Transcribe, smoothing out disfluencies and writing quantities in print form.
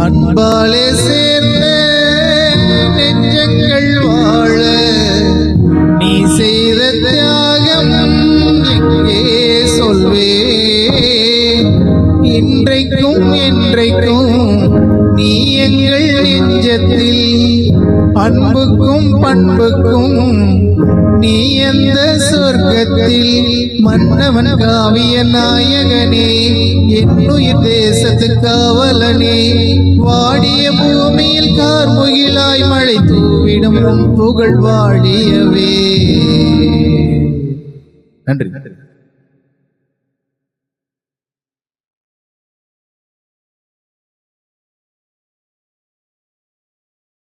அன்பாலே சேர்ந்த நெஞ்சங்கள் வாழ நீ செய்த தியாகம் எங்கே சொல்வே. இன்றைக்கும் என்றைக்கும் நீ எங்கள் நெஞ்சத்தில் அன்புக்கும் பண்புக்கும் நீ எந்த சொர்க்கத்தில் மன்னவன் காவிய நாயகனே என்னுயிர் தேசத்து காவலனே. வாடிய பூமியில் கார்முகிலாய் மழை தூவிடும் புகழ் வாடியவே. நன்றி.